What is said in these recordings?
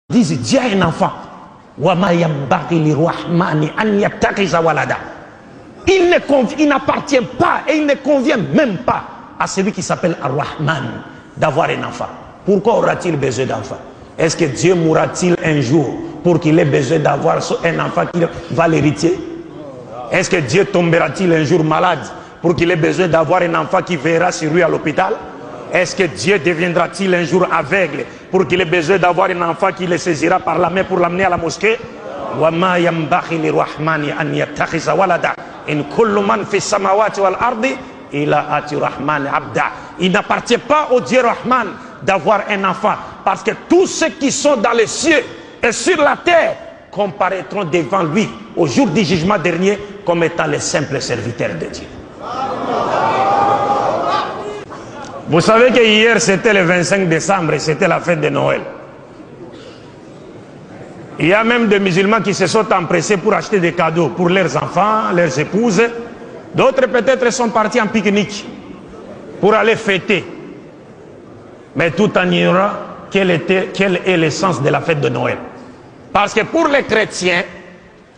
disent Dieu a un enfant. Il n'appartient pas et il ne convient même pas à celui qui s'appelle Ar-Rahman d'avoir un enfant. Pourquoi aura-t-il besoin d'enfant? Est-ce que Dieu mourra-t-il un jour pour qu'il ait besoin d'avoir un enfant qui va l'hériter? Est-ce que Dieu tombera-t-il un jour malade pour qu'il ait besoin d'avoir un enfant qui veillera sur lui à l'hôpital? Est-ce que Dieu deviendra-t-il un jour aveugle pour qu'il ait besoin d'avoir un enfant qui le saisira par la main pour l'amener à la mosquée? Il n'appartient pas au Dieu Rahman d'avoir un enfant, parce que tous ceux qui sont dans les cieux et sur la terre comparaîtront devant lui au jour du jugement dernier comme étant les simples serviteurs de Dieu. Vous savez que hier c'était le 25 décembre et c'était la fête de Noël. Il y a même des musulmans qui se sont empressés pour acheter des cadeaux pour leurs enfants, leurs épouses. D'autres peut-être sont partis en pique-nique pour aller fêter. Mais tout en ignorant quel est l'essence de la fête de Noël. Parce que pour les chrétiens,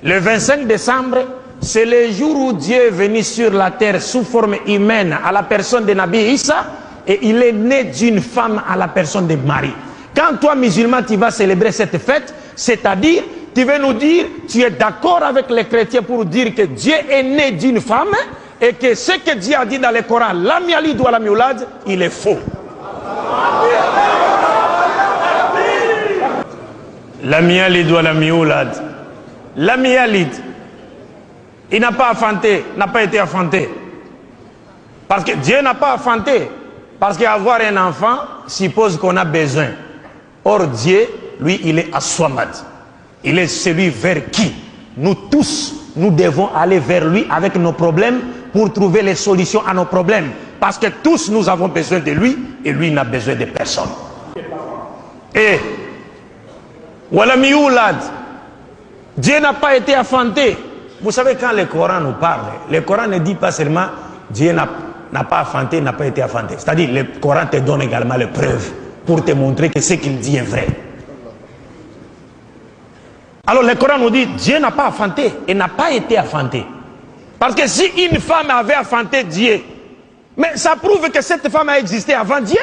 le 25 décembre, c'est le jour où Dieu est venu sur la terre sous forme humaine à la personne de Nabi Issa, et il est né d'une femme à la personne de Marie. Quand toi, musulman, tu vas célébrer cette fête, c'est-à-dire, tu veux nous dire, tu es d'accord avec les chrétiens pour dire que Dieu est né d'une femme et que ce que Dieu a dit dans le Coran, Lam yalid wa lam yulad, il est faux. Lam yalid wa lam yulad. Lam yalid, il n'a pas enfanté, n'a pas été enfanté. Parce que Dieu n'a pas enfanté. Parce qu'avoir un enfant suppose qu'on a besoin. Or Dieu, lui, il est As-Samad. Il est celui vers qui nous tous, nous devons aller vers lui avec nos problèmes pour trouver les solutions à nos problèmes. Parce que tous nous avons besoin de lui et lui n'a besoin de personne. Et Walam yulad, Dieu n'a pas été enfanté. Vous savez, quand le Coran nous parle, le Coran ne dit pas seulement Dieu n'a pas enfanté, n'a pas été enfanté. C'est-à-dire, le Coran te donne également les preuves pour te montrer que ce qu'il dit est vrai. Alors le Coran nous dit Dieu n'a pas enfanté et n'a pas été enfanté. Parce que si une femme avait enfanté Dieu, mais ça prouve que cette femme a existé avant Dieu.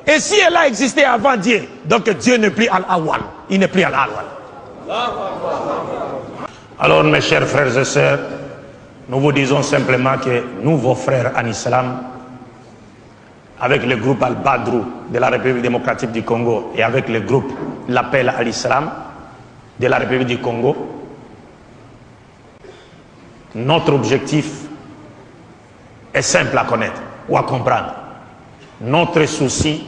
Et si elle a existé avant Dieu, donc Dieu n'est plus Al-Awwal. Il n'est plus Al-Awwal. Alors mes chers frères et sœurs, nous vous disons simplement que nous, vos frères en islam, avec le groupe Al-Badrou de la République démocratique du Congo et avec le groupe L'Appel à l'Islam de la République du Congo, notre objectif est simple à connaître ou à comprendre. Notre souci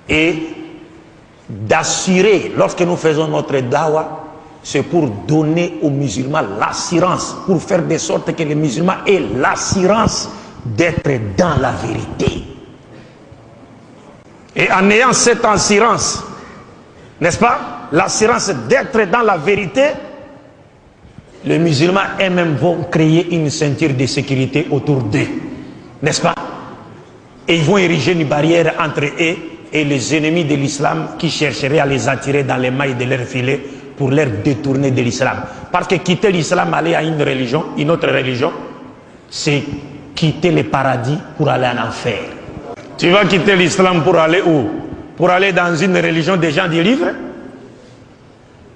est d'assurer, lorsque nous faisons notre dawa, c'est pour donner aux musulmans l'assurance, pour faire de sorte que les musulmans aient l'assurance d'être dans la vérité. Et en ayant cette assurance, n'est-ce pas, l'assurance d'être dans la vérité, les musulmans eux-mêmes vont créer une ceinture de sécurité autour d'eux, n'est-ce pas? Et ils vont ériger une barrière entre eux et les ennemis de l'islam qui chercheraient à les attirer dans les mailles de leur filet pour leur détourner de l'islam. Parce que quitter l'islam, aller à une religion, une autre religion, c'est quitter le paradis pour aller en enfer. Tu vas quitter l'islam pour aller où? Pour aller dans une religion des gens du livre?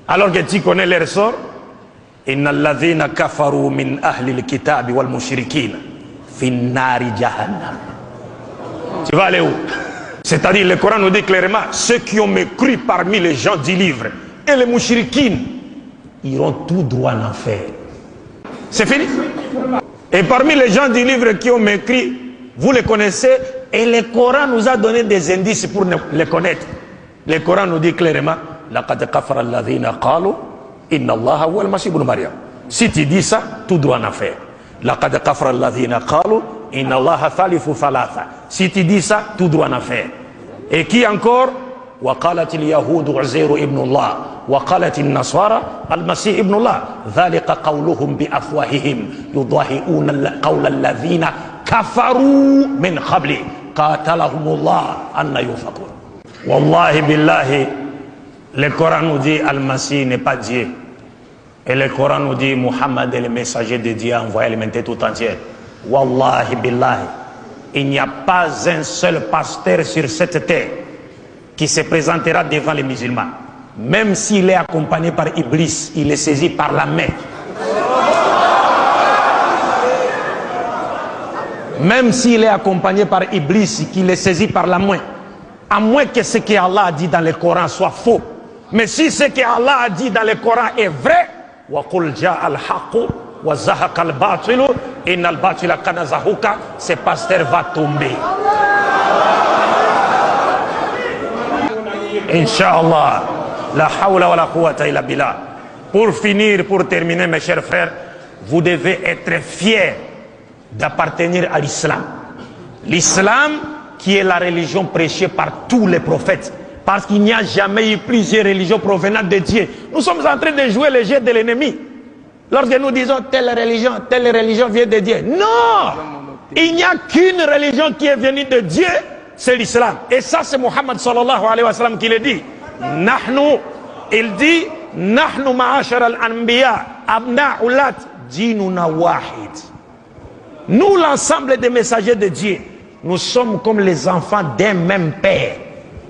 Alors que tu connais leur sort? Inna alladhina kafaru min ahli al-kitabi wal mushrikin fi nari jahannam. Tu vas aller où? C'est-à-dire, le Coran nous dit clairement, ceux qui ont mécru parmi les gens du livre et les mouchriquines iront tout droit en enfer. C'est fini. Et parmi les gens du livre qui ont mécrit, vous les connaissez, et le Coran nous a donné des indices pour les connaître. Le Coran nous dit clairement, laqad kafara alladhina qalu inna Allaha huwa al-Masih ibn Maryam. Si tu dis ça, tout droit en enfer. Laqad kafara alladhina qalu inna Allaha thalithu thalatha. Si tu dis ça, tout droit en enfer. Et qui encore? وقالت اليهود عزير ابن الله وقالت النصارى المسيح ابن الله ذلك قولهم بأفواههم يضاهئون قول الذين كفروا من قبل قاتلهم الله أن يؤفكون. والله بالله Le Coran nous dit Al-Masih n'est pas Dieu. Et le Coran nous dit Muhammad est le messager de Dieu envoyé à l'humanité tout entière. Wallahi billahi, il n'y a pas un seul pasteur sur cette terre qui se présentera devant les musulmans. Même s'il est accompagné par Iblis, il est saisi par la main. Même s'il est accompagné par Iblis, qu'il est saisi par la main. À moins que ce que Allah a dit dans le Coran soit faux. Mais si ce que Allah a dit dans le Coran est vrai, ce pasteur va tomber. Inch'Allah. La hawla wa la quwwata illa billah. Pour finir, pour terminer, mes chers frères, vous devez être fiers d'appartenir à l'islam. L'islam qui est la religion prêchée par tous les prophètes. Parce qu'il n'y a jamais eu plusieurs religions provenant de Dieu. Nous sommes en train de jouer le jeu de l'ennemi. Lorsque nous disons telle religion vient de Dieu. Non! Il n'y a qu'une religion qui est venue de Dieu, c'est l'islam. Et ça, c'est Muhammad sallallahu alayhi wa sallam qui le dit. Nahnu, il dit, Nahnu ma'ashar al-anbiya, abna'ulat, dinuna wahid. Nous, l'ensemble des messagers de Dieu, nous sommes comme les enfants d'un même père,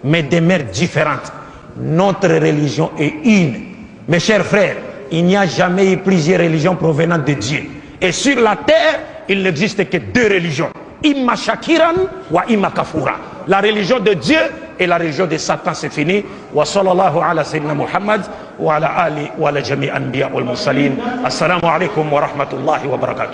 mais de mères différentes. Notre religion est une. Mes chers frères, il n'y a jamais eu plusieurs religions provenant de Dieu. Et sur la terre, il n'existe que deux religions. Imma shakiran wa imma kafura. La religion de Dieu et la religion de Satan, c'est fini. Wa sallallahu ala sayyidina Muhammad wa ala ali wa ala jami' anbiya wal mursalin. Assalamu alaikum wa rahmatullahi wa barakatuh.